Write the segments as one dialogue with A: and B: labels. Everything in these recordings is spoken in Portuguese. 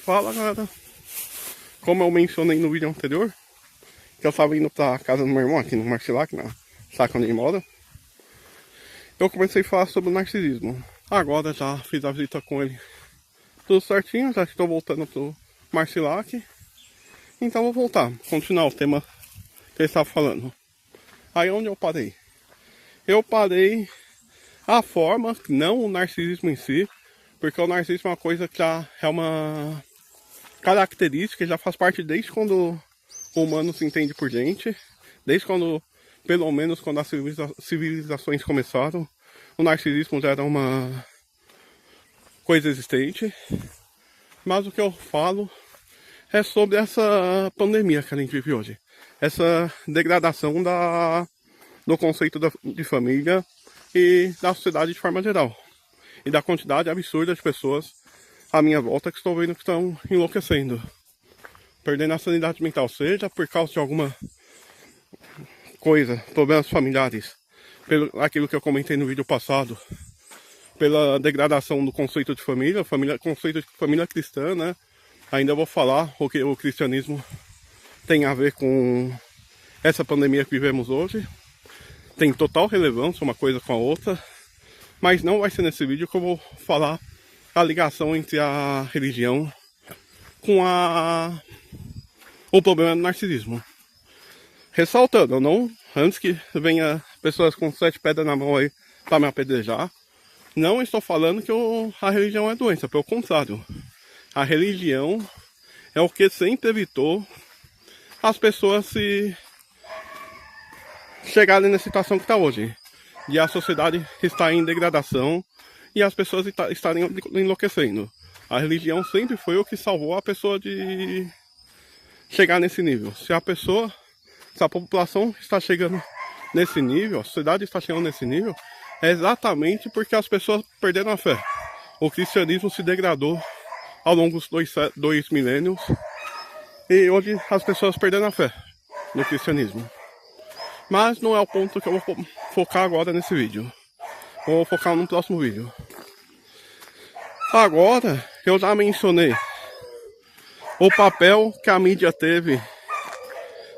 A: Fala, galera. Como eu mencionei no vídeo anterior, que eu estava indo pra casa do meu irmão aqui no Marcilac, na saca onde ele mora, eu comecei a falar sobre o narcisismo. Agora já fiz a visita com ele tudo certinho, já estou voltando pro Marcilac. Então vou voltar, continuar o tema que ele estava falando. Aí onde eu parei? Eu parei a forma, não o narcisismo em si, porque o narcisismo é uma coisa que já é uma característica, já faz parte desde quando o humano se entende por gente, desde quando, pelo menos quando as civilizações começaram, o narcisismo já era uma coisa existente. Mas o que eu falo é sobre essa pandemia que a gente vive hoje, essa degradação do conceito de família e da sociedade de forma geral, e da quantidade absurda de pessoas à minha volta que estou vendo que estão enlouquecendo, perdendo a sanidade mental, seja por causa de alguma coisa, problemas familiares, pelo aquilo que eu comentei no vídeo passado, pela degradação do conceito de família, conceito de família cristã, né? Ainda vou falar o que o cristianismo tem a ver com essa pandemia que vivemos hoje. Tem total relevância uma coisa com a outra, mas não vai ser nesse vídeo que eu vou falar a ligação entre a religião com o problema do narcisismo. Ressaltando, eu não, antes que venha pessoas com 7 pedras na mão aí para me apedrejar, não estou falando que a religião é doença, pelo contrário. A religião é o que sempre evitou as pessoas se chegarem na situação que está hoje, de a sociedade estar em degradação e as pessoas estarem enlouquecendo. A religião sempre foi o que salvou a pessoa de chegar nesse nível. Se a população está chegando nesse nível, a sociedade está chegando nesse nível, é exatamente porque as pessoas perderam a fé. O cristianismo se degradou ao longo dos dois milênios e hoje as pessoas perderam a fé no cristianismo. Mas não é o ponto que eu vou focar agora nesse vídeo. Vou focar no próximo vídeo. Agora, eu já mencionei o papel que a mídia teve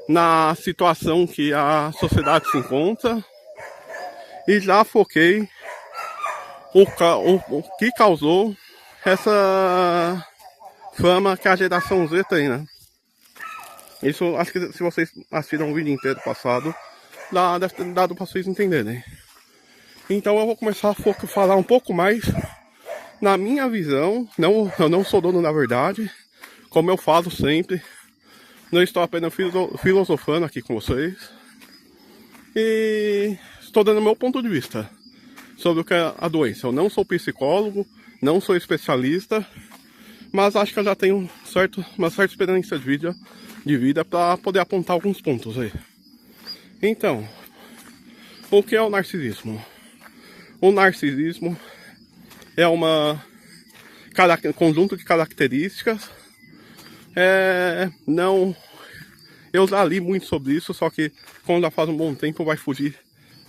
A: na situação que a sociedade se encontra. E já foquei o que causou essa fama que a geração Z tem, né? Isso, acho que se vocês assistiram o vídeo inteiro passado, deve ter dado para vocês entenderem. Então eu vou começar a falar um pouco mais na minha visão. Eu não sou dono da verdade, como eu falo sempre. Não estou apenas filosofando aqui com vocês. E estou dando meu ponto de vista sobre o que é a doença. Eu não sou psicólogo, não sou especialista, mas acho que eu já tenho uma certa experiência de vida para poder apontar alguns pontos aí. Então, o que é o narcisismo? O narcisismo é conjunto de características. Eu já li muito sobre isso, só que quando já faz um bom tempo vai fugir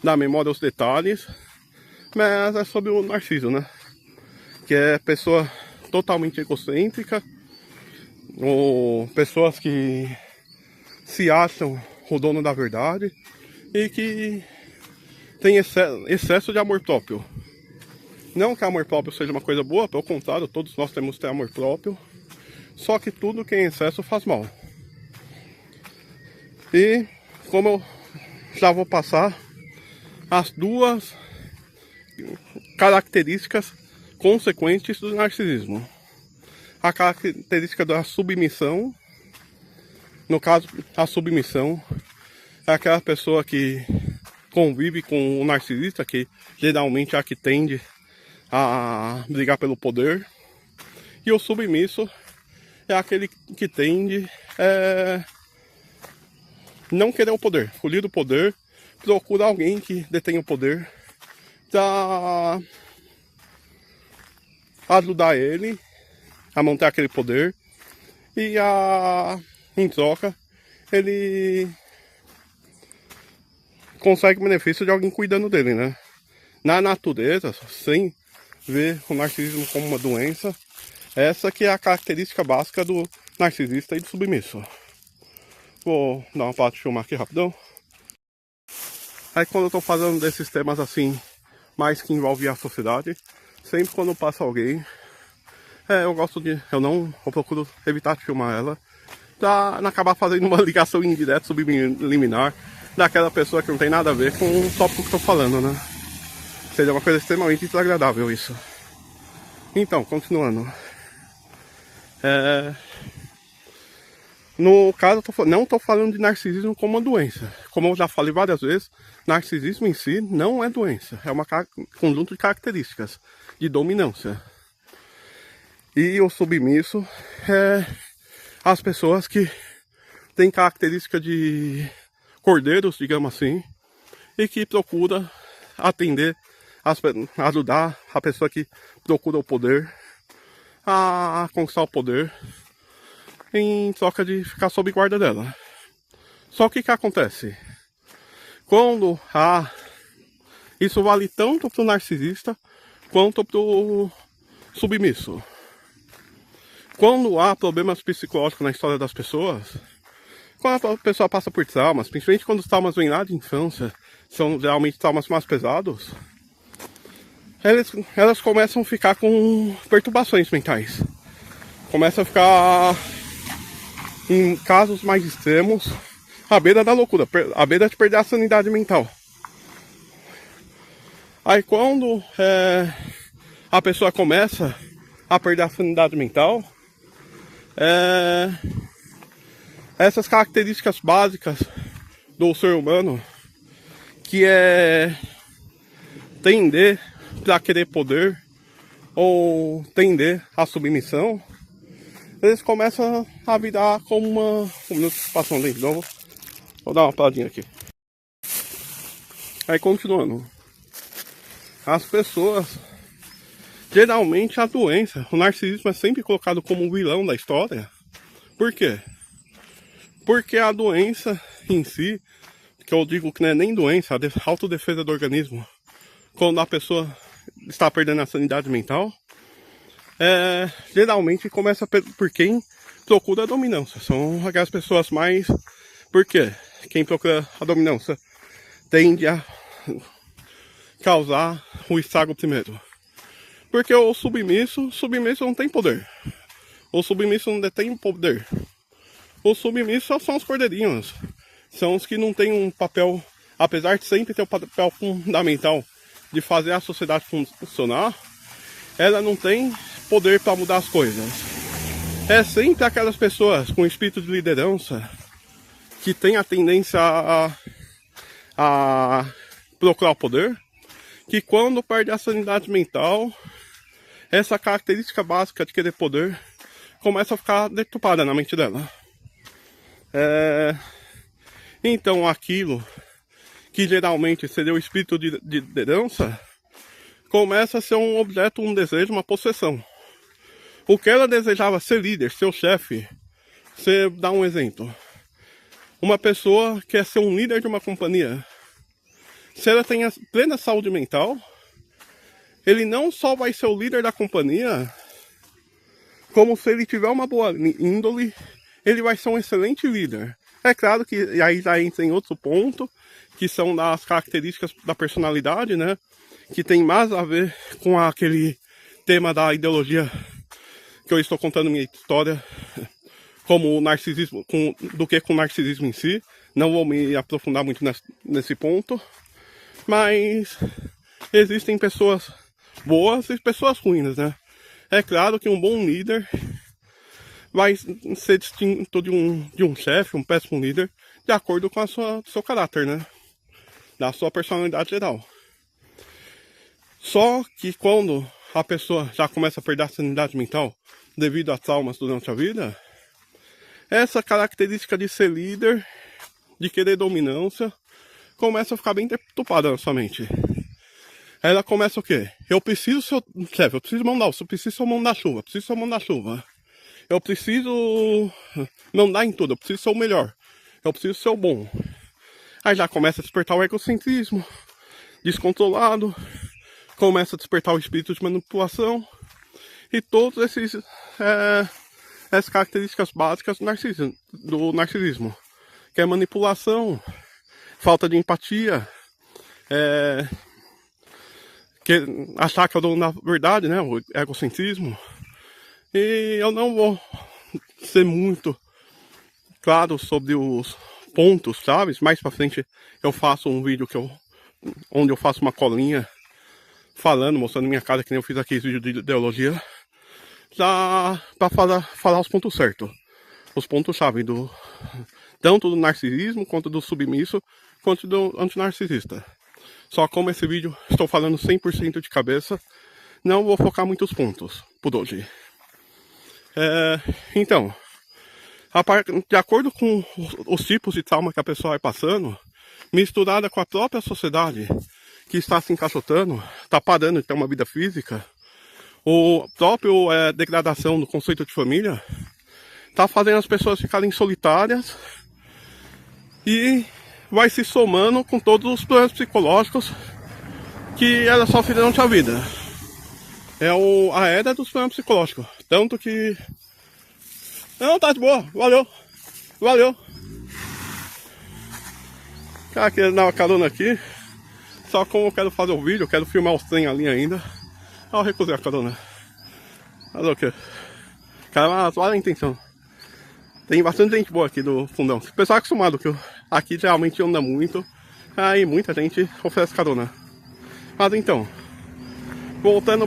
A: da memória os detalhes. Mas é sobre o narciso, né? Que é pessoa totalmente egocêntrica, ou pessoas que se acham o dono da verdade e que tem excesso de amor próprio. Não que amor próprio seja uma coisa boa, pelo contrário, todos nós temos que ter amor próprio. Só que tudo que é em excesso faz mal. E como eu já vou passar as duas características consequentes do narcisismo. A característica da submissão. No caso, a submissão é aquela pessoa que convive com o narcisista, que geralmente é a que tende a brigar pelo poder. E o submisso é aquele que tende não querer o poder, fugir do poder, procura alguém que detém o poder para ajudar ele a manter aquele poder e em troca ele consegue benefício de alguém cuidando dele, né? Na natureza, sem ver o narcisismo como uma doença, Essa que é a característica básica do narcisista e do submisso. Vou dar uma pausa de filmar aqui rapidão. Aí quando eu tô falando desses temas assim, mais que envolvem a sociedade, sempre quando passa alguém, eu procuro evitar de filmar ela, pra não acabar fazendo uma ligação indireta, subliminar, daquela pessoa que não tem nada a ver com o tópico que eu tô falando, né? Seria uma coisa extremamente desagradável isso. Então, continuando. No caso, não estou falando de narcisismo como uma doença. Como eu já falei várias vezes, narcisismo em si não é doença. É um conjunto de características de dominância. E o submisso é as pessoas que têm característica de cordeiros, digamos assim, e que procura atender, ajudar a pessoa que procura o poder a conquistar o poder em troca de ficar sob guarda dela. Só que o que acontece? Quando isso vale tanto para o narcisista quanto para o submisso. Quando há problemas psicológicos na história das pessoas, quando a pessoa passa por traumas, principalmente quando os traumas vêm lá de infância, são geralmente traumas mais pesados, elas começam a ficar com perturbações mentais. Começam a ficar, em casos mais extremos, à beira da loucura, à beira de perder a sanidade mental. Aí quando a pessoa começa a perder a sanidade mental, essas características básicas do ser humano, que é tender a querer poder ou tender à submissão, eles começam a virar como uma... Um minuto, passou um link novo. Vou dar uma paradinha aqui. Aí continuando. As pessoas, geralmente a doença, o narcisismo é sempre colocado como o vilão da história. Por quê? Porque a doença em si, que eu digo que não é nem doença, a autodefesa do organismo, quando a pessoa está perdendo a sanidade mental, geralmente começa por quem procura a dominância. São aquelas pessoas mais... Por quê? Quem procura a dominância tende a causar o estrago primeiro. Porque o submisso não tem poder. O submisso não detém poder. Os submissos são os cordeirinhos. São os que não têm um papel, apesar de sempre ter o papel fundamental de fazer a sociedade funcionar, ela não tem poder para mudar as coisas. É sempre aquelas pessoas com espírito de liderança que tem a tendência a procurar o poder, que quando perde a sanidade mental, essa característica básica de querer poder começa a ficar deturpada na mente dela. Então aquilo que geralmente seria o espírito de liderança começa a ser um objeto, um desejo, uma possessão. O que ela desejava ser líder, ser o chefe, você dá um exemplo. Uma pessoa quer ser um líder de uma companhia. Se ela tem a plena saúde mental, ele não só vai ser o líder da companhia, como se ele tiver uma boa índole, ele vai ser um excelente líder. É claro que aí já entra em outro ponto, que são das características da personalidade, né? Que tem mais a ver com aquele tema da ideologia que eu estou contando minha história, como o narcisismo, do que com o narcisismo em si. Não vou me aprofundar muito nesse ponto, mas existem pessoas boas e pessoas ruins, né? É claro que um bom líder vai ser distinto de um chefe, um péssimo líder, de acordo com seu caráter, né? Da sua personalidade geral. Só que quando a pessoa já começa a perder a sanidade mental devido a traumas durante a vida, essa característica de ser líder, de querer dominância, começa a ficar bem deturpada na sua mente. Ela começa o quê? Eu preciso ser o chefe, eu preciso mandar, eu preciso ser o mão-da-chuva, preciso ser o mão-da-chuva. Eu preciso mandar em tudo, eu preciso ser o melhor, eu preciso ser o bom. Aí já começa a despertar o egocentrismo descontrolado, começa a despertar o espírito de manipulação. e todos essas características básicas do narcisismo, que é manipulação, falta de empatia, que achar que eu dou na verdade, né, o egocentrismo. E eu não vou ser muito claro sobre os pontos, sabe? Mais pra frente eu faço um vídeo onde eu faço uma colinha falando, mostrando minha cara, que nem eu fiz aqui esse vídeo de ideologia, pra falar os pontos certos. Os pontos-chave tanto do narcisismo, quanto do submisso, quanto do antinarcisista. Só como esse vídeo estou falando 100% de cabeça, não vou focar muitos pontos por hoje. Então, de acordo com os tipos de trauma que a pessoa vai passando, misturada com a própria sociedade que está se encaixotando, está parando de ter uma vida física, o próprio degradação do conceito de família, está fazendo as pessoas ficarem solitárias e vai se somando com todos os problemas psicológicos que elas sofrem durante a vida. É a era dos problemas psicológicos. Tanto que... Não, tá de boa. Valeu. Cara, querendo dar uma carona aqui. Só como eu quero fazer o vídeo, eu quero filmar os trem ali ainda. Eu recusei a carona. Mas o quê? Cara, olha a intenção. Tem bastante gente boa aqui do fundão. O pessoal é acostumado que aqui geralmente anda muito. Aí muita gente oferece carona. Mas então, voltando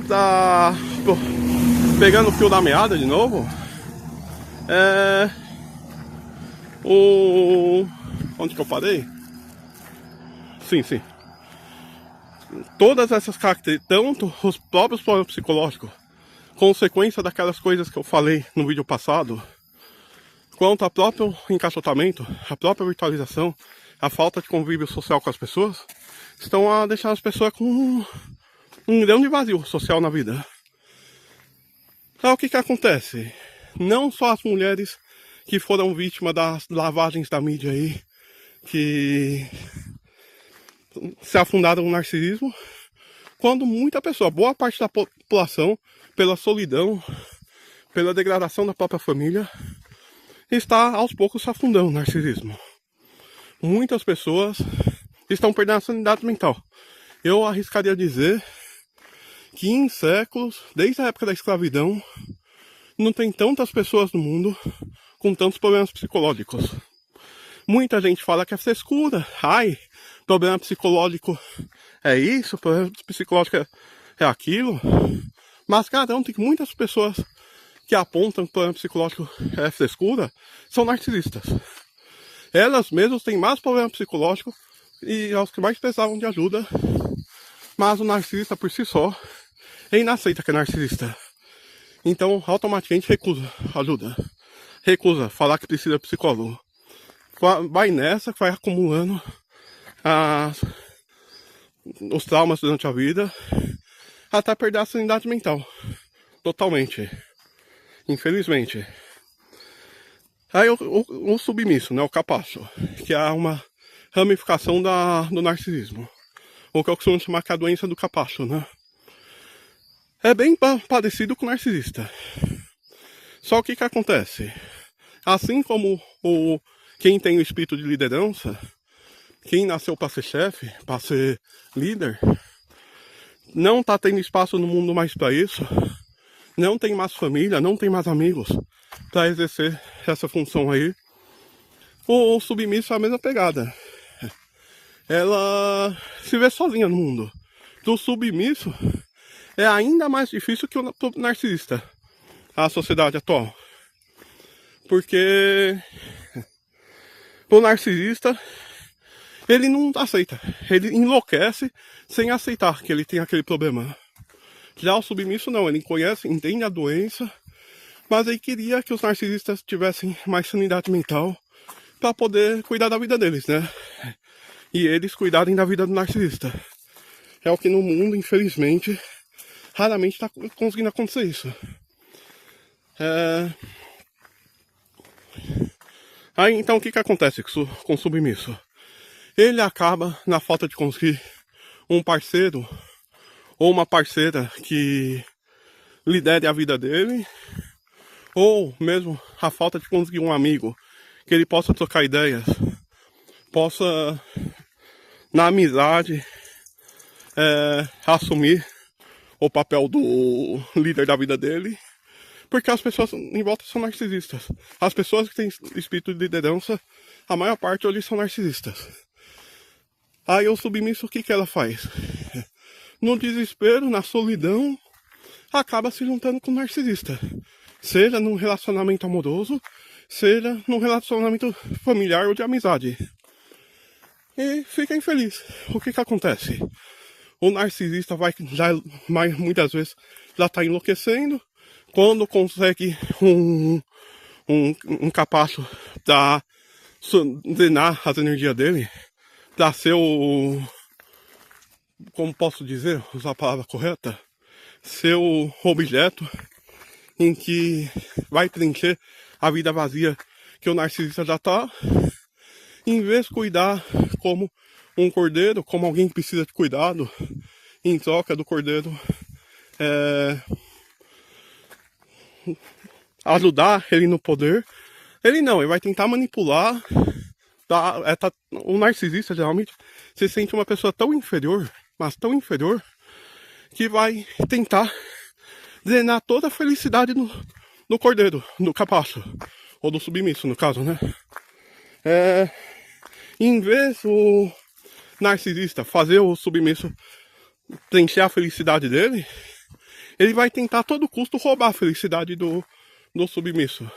A: pegando o fio da meada de novo. Onde que eu parei? Sim. Todas essas características, tanto os próprios problemas psicológicos, consequência daquelas coisas que eu falei no vídeo passado, quanto ao próprio encaixotamento, a própria virtualização, a falta de convívio social com as pessoas, estão a deixar as pessoas com um grande vazio social na vida. Então o que acontece? Não só as mulheres que foram vítimas das lavagens da mídia aí, que se afundaram no narcisismo, quando muita pessoa, boa parte da população, pela solidão, pela degradação da própria família, está aos poucos se afundando no narcisismo. Muitas pessoas estão perdendo a sanidade mental. Eu arriscaria dizer que em séculos, desde a época da escravidão, não tem tantas pessoas no mundo com tantos problemas psicológicos. Muita gente fala que é frescura. Ai, problema psicológico é isso, problema psicológico é aquilo. Mas, cara, tem muitas pessoas que apontam que o problema psicológico é frescura, são narcisistas. Elas mesmas têm mais problema psicológico e é os que mais precisavam de ajuda. Mas o narcisista por si só, ele não aceita que é narcisista. Então, automaticamente recusa ajuda. Recusa falar que precisa de psicólogo. Vai nessa, vai acumulando os traumas durante a vida, até perder a sanidade mental. Totalmente. Infelizmente. Aí o submisso, né, o capacho, que é uma ramificação do narcisismo. Ou que eu costumo chamar que é a doença do capacho, né? É bem parecido com o narcisista. Só o que acontece? Assim como quem tem o espírito de liderança, quem nasceu para ser chefe, para ser líder, não está tendo espaço no mundo mais para isso, não tem mais família, não tem mais amigos para exercer essa função aí. O submisso é a mesma pegada. Ela se vê sozinha no mundo. Do submisso é ainda mais difícil que o narcisista, a sociedade atual. Porque o narcisista, ele não aceita. Ele enlouquece sem aceitar que ele tem aquele problema. Já o submisso não, ele conhece, entende a doença, mas ele queria que os narcisistas tivessem mais sanidade mental para poder cuidar da vida deles, né? E eles cuidarem da vida do narcisista. É o que no mundo, infelizmente, raramente está conseguindo acontecer isso. Aí então o que acontece com o submisso? Ele acaba, na falta de conseguir um parceiro ou uma parceira que lidere a vida dele, ou mesmo a falta de conseguir um amigo que ele possa trocar ideias, possa, na amizade, assumir o papel do líder da vida dele, porque as pessoas em volta são narcisistas. As pessoas que têm espírito de liderança, a maior parte hoje são narcisistas. Aí o submisso, o que ela faz? No desespero, na solidão, acaba se juntando com o narcisista. Seja num relacionamento amoroso, seja num relacionamento familiar ou de amizade. E fica infeliz. O que acontece? O narcisista muitas vezes já está enlouquecendo. Quando consegue um capacho para drenar as energias dele, para ser como posso dizer, usar a palavra correta, ser o objeto em que vai preencher a vida vazia que o narcisista já está, em vez de cuidar como um cordeiro, como alguém que precisa de cuidado, em troca do cordeiro ajudar ele no poder, ele vai tentar manipular. O narcisista geralmente se sente uma pessoa tão inferior, mas tão inferior, que vai tentar drenar toda a felicidade do cordeiro, do capacho, ou do submisso no caso, né? Em vez o narcisista fazer o submisso preencher a felicidade dele, ele vai tentar a todo custo roubar a felicidade do submisso.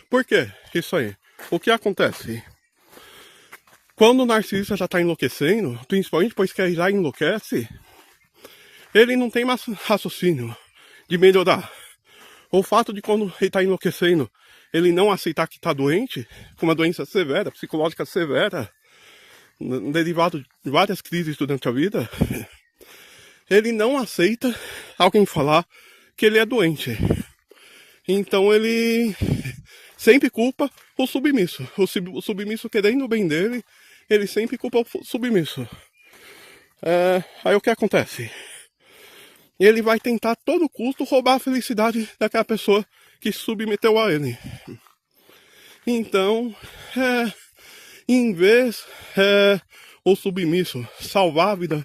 A: Por quê? Isso aí. O que acontece? Quando o narcisista já está enlouquecendo, principalmente depois que ele já enlouquece, ele não tem mais raciocínio de melhorar. O fato de quando ele está enlouquecendo, ele não aceitar que está doente, com uma doença severa, psicológica severa, derivado de várias crises durante a vida, ele não aceita alguém falar que ele é doente. Então ele sempre culpa o submisso. O submisso querendo o bem dele, ele sempre culpa o submisso. Aí o que acontece? Ele vai tentar a todo custo roubar a felicidade daquela pessoa que se submeteu a ele. Então, em vez o submisso salvar a vida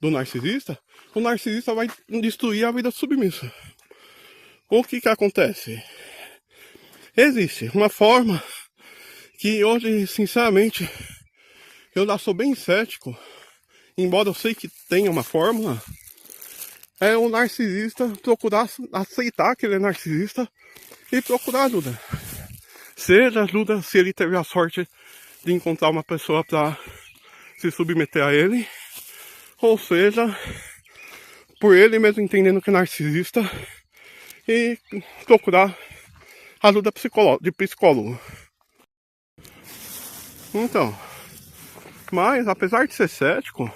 A: do narcisista, o narcisista vai destruir a vida do submisso. O que acontece? Existe uma forma que hoje, sinceramente, eu já sou bem cético, embora eu sei que tenha uma fórmula, é o narcisista procurar aceitar que ele é narcisista e procurar ajuda. Seja ajuda se ele teve a sorte de encontrar uma pessoa para se submeter a ele, ou seja, por ele mesmo entendendo que é narcisista e procurar ajuda de psicólogo. Então, mas apesar de ser cético,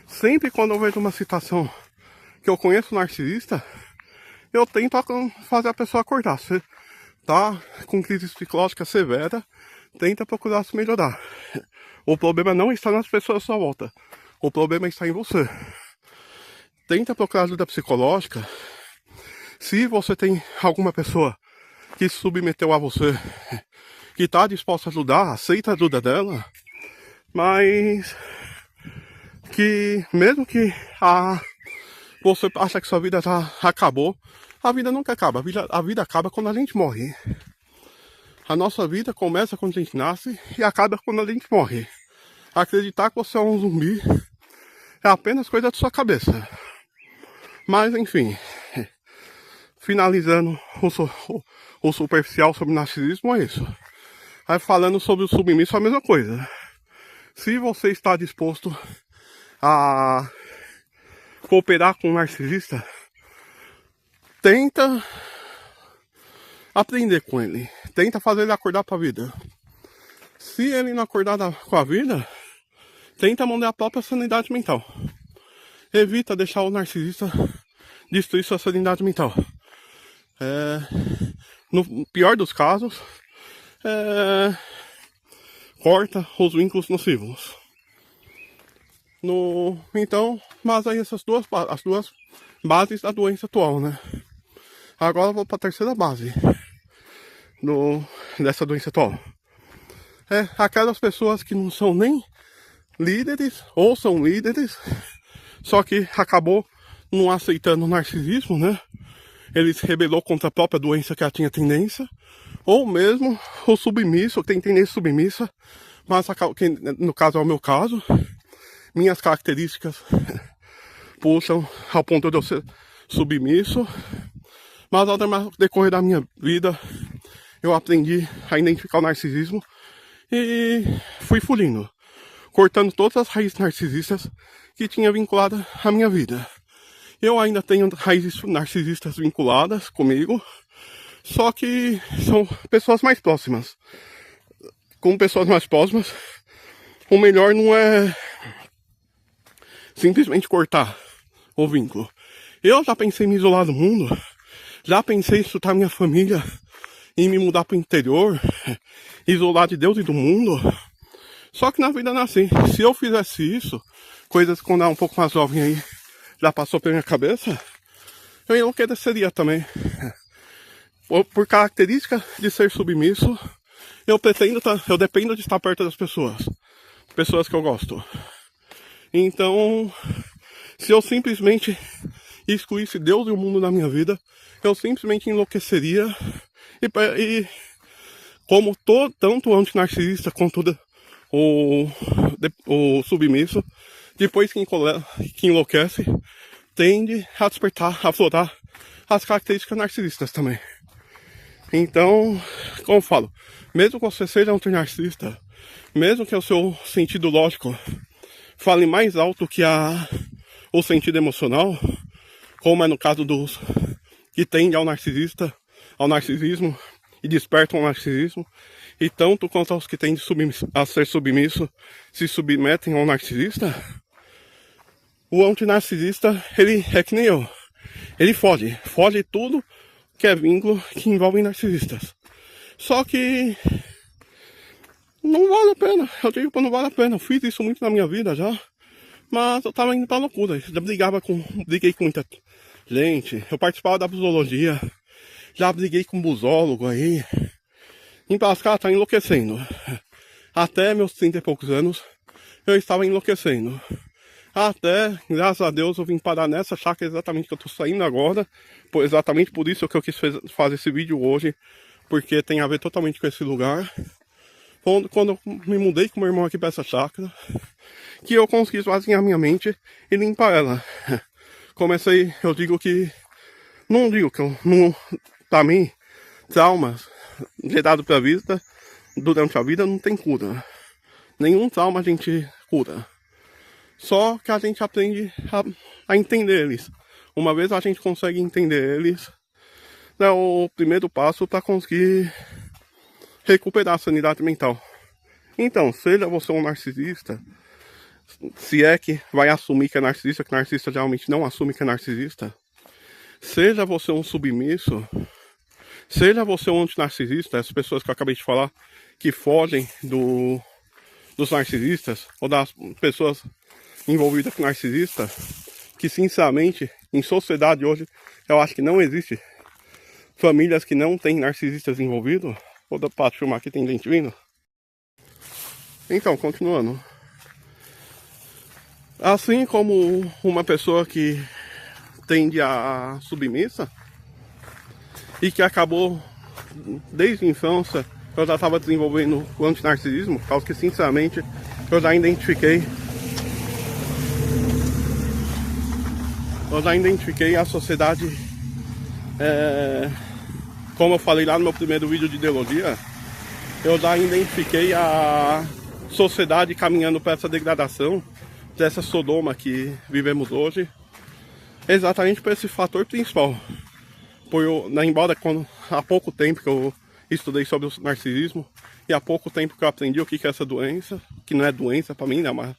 A: sempre quando eu vejo uma situação que eu conheço narcisista, eu tento fazer a pessoa acordar. Se tá com crise psicológica severa, tenta procurar se melhorar. O problema não está nas pessoas à sua volta, o problema está em você. Tenta procurar ajuda psicológica. Se você tem alguma pessoa que se submeteu a você, que está disposta a ajudar, aceita a ajuda dela, mas que mesmo que você acha que sua vida já acabou, a vida nunca acaba. A vida acaba quando a gente morre. A nossa vida começa quando a gente nasce e acaba quando a gente morre. Acreditar que você é um zumbi é apenas coisa da sua cabeça. Mas enfim, finalizando o superficial sobre narcisismo, é isso. Aí falando sobre o submisso, é a mesma coisa. Se você está disposto a cooperar com um narcisista, tenta aprender com ele. Tenta fazer ele acordar para a vida. Se ele não acordar com a vida, tenta manter a própria sanidade mental. Evita deixar o narcisista destruir sua sanidade mental. No pior dos casos, corta os vínculos nocivos. Então, mas aí as duas bases da doença atual, né? Agora eu vou para a terceira base dessa doença atual. É aquelas pessoas que não são nem líderes ou são líderes, só que acabou não aceitando o narcisismo, né? Ele se rebelou contra a própria doença que ela tinha tendência, ou mesmo o submisso, que tem tendência submissa, mas que no caso é o meu caso, minhas características puxam ao ponto de eu ser submisso, mas ao decorrer da minha vida eu aprendi a identificar o narcisismo e fui fugindo, cortando todas as raízes narcisistas que tinha vinculada à minha vida. Eu ainda tenho raízes narcisistas vinculadas comigo, só que são pessoas mais próximas. Com pessoas mais próximas, o melhor não é simplesmente cortar o vínculo. Eu já pensei em me isolar do mundo, já pensei em chutar minha família e me mudar para o interior, isolar de Deus e do mundo. Só que na vida não é assim. Se eu fizesse isso, coisas que quando eu era um pouco mais jovem aí, já passou pela minha cabeça, eu enlouqueceria também. Por característica de ser submisso, eu dependo de estar perto das pessoas que eu gosto. Então, se eu simplesmente excluísse Deus e o mundo da minha vida, eu simplesmente enlouqueceria. E como tanto o antinarcisista quanto o submisso, depois que enlouquece, tende a despertar, a aflorar as características narcisistas também. Então, como eu falo, mesmo que você seja um narcisista, mesmo que o seu sentido lógico fale mais alto que o sentido emocional, como é no caso dos que tendem ao narcisismo e despertam ao narcisismo, e tanto quanto aos que tendem a ser submisso se submetem ao narcisista, o antinarcisista, ele é que nem eu. Ele foge tudo que é vínculo que envolve narcisistas. Só que não vale a pena. Eu digo que não vale a pena. Eu fiz isso muito na minha vida já. Mas eu tava indo pra loucura. Já briguei com muita gente. Eu participava da busologia. Já briguei com um busólogo aí. Em Pascal tá enlouquecendo. Até meus 30 e poucos anos, eu estava enlouquecendo. Até, graças a Deus, eu vim parar nessa chácara exatamente que eu tô saindo agora. Exatamente por isso que eu quis fazer esse vídeo hoje. Porque tem a ver totalmente com esse lugar. Quando eu me mudei com meu irmão aqui pra essa chácara, que eu consegui esvaziar minha mente e limpar ela. Comecei, não digo que eu, não, pra mim, traumas gerados pra vida, durante a vida, não tem cura. Nenhum trauma a gente cura. Só que a gente aprende a entender eles. Uma vez a gente consegue entender eles, é o primeiro passo para conseguir recuperar a sanidade mental. Então, seja você um narcisista, se é que vai assumir que é narcisista, que narcisista geralmente não assume que é narcisista, seja você um submisso, seja você um antinarcisista, essas pessoas que eu acabei de falar, que fogem dos narcisistas, ou das pessoas envolvidas com narcisista, que sinceramente, em sociedade hoje, eu acho que não existe famílias que não tem narcisistas envolvidos. Vou dar para filmar aqui, tem gente vindo. Então, continuando. Assim como uma pessoa que tende a submissa e que acabou desde a infância, eu já estava desenvolvendo o antinarcisismo, por causa que sinceramente eu já identifiquei a sociedade, como eu falei lá no meu primeiro vídeo de ideologia, eu já identifiquei a sociedade caminhando para essa degradação, dessa Sodoma que vivemos hoje, exatamente por esse fator principal. Embora há pouco tempo que eu estudei sobre o narcisismo, e há pouco tempo que eu aprendi o que é essa doença, que não é doença para mim, né, mas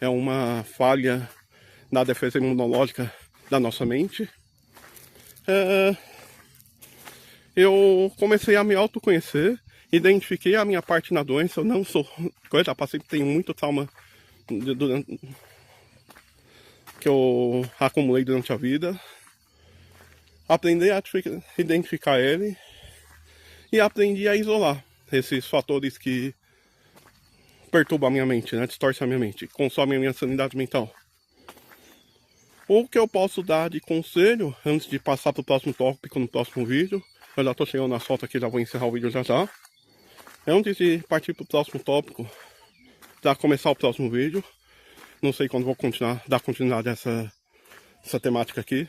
A: é uma falha na defesa imunológica da nossa mente, eu comecei a me autoconhecer, identifiquei a minha parte na doença. Eu não sou coisa, tenho muito trauma que eu acumulei durante a vida. Aprendi a identificar ele e aprendi a isolar esses fatores que perturbam a minha mente, né? Distorcem a minha mente, consomem a minha sanidade mental. O que eu posso dar de conselho, antes de passar para o próximo tópico no próximo vídeo, eu já estou chegando na foto aqui, já vou encerrar o vídeo já já. Antes de partir para o próximo tópico, para começar o próximo vídeo, não sei quando vou dar continuidade a essa temática aqui,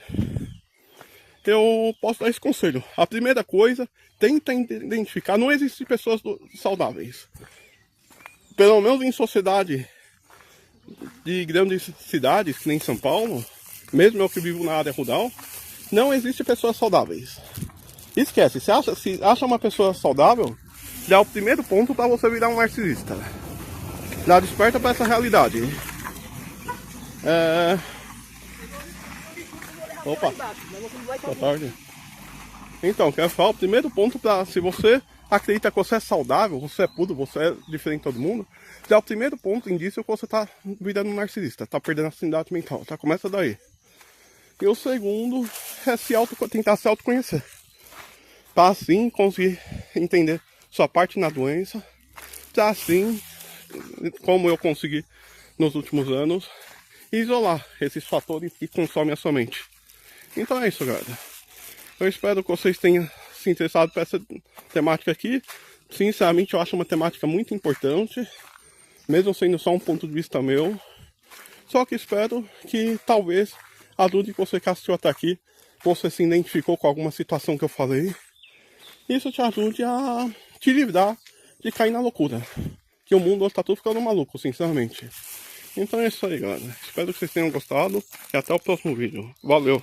A: eu posso dar esse conselho. A primeira coisa, tenta identificar, não existem pessoas saudáveis. Pelo menos em sociedade de grandes cidades, que nem São Paulo, mesmo eu que vivo na área rural, não existe pessoas saudáveis. Esquece, se acha uma pessoa saudável, já é o primeiro ponto para você virar um narcisista. Já desperta para essa realidade. Opa, boa tarde. Então, quero falar o primeiro ponto para, se você acredita que você é saudável, você é puro, você é diferente de todo mundo, já é o primeiro ponto, indício que você está virando um narcisista, está perdendo a sanidade mental, tá? Começa daí. E o segundo é tentar se autoconhecer, para assim conseguir entender sua parte na doença, para assim, como eu consegui nos últimos anos, isolar esses fatores que consomem a sua mente. Então é isso, galera. Eu espero que vocês tenham se interessado por essa temática aqui. Sinceramente, eu acho uma temática muito importante, mesmo sendo só um ponto de vista meu. Só que espero que talvez ajude que você que assistiu até aqui, você se identificou com alguma situação que eu falei. Isso te ajude a te livrar de cair na loucura. Que o mundo está tudo ficando maluco, sinceramente. Então é isso aí, galera. Espero que vocês tenham gostado e até o próximo vídeo. Valeu!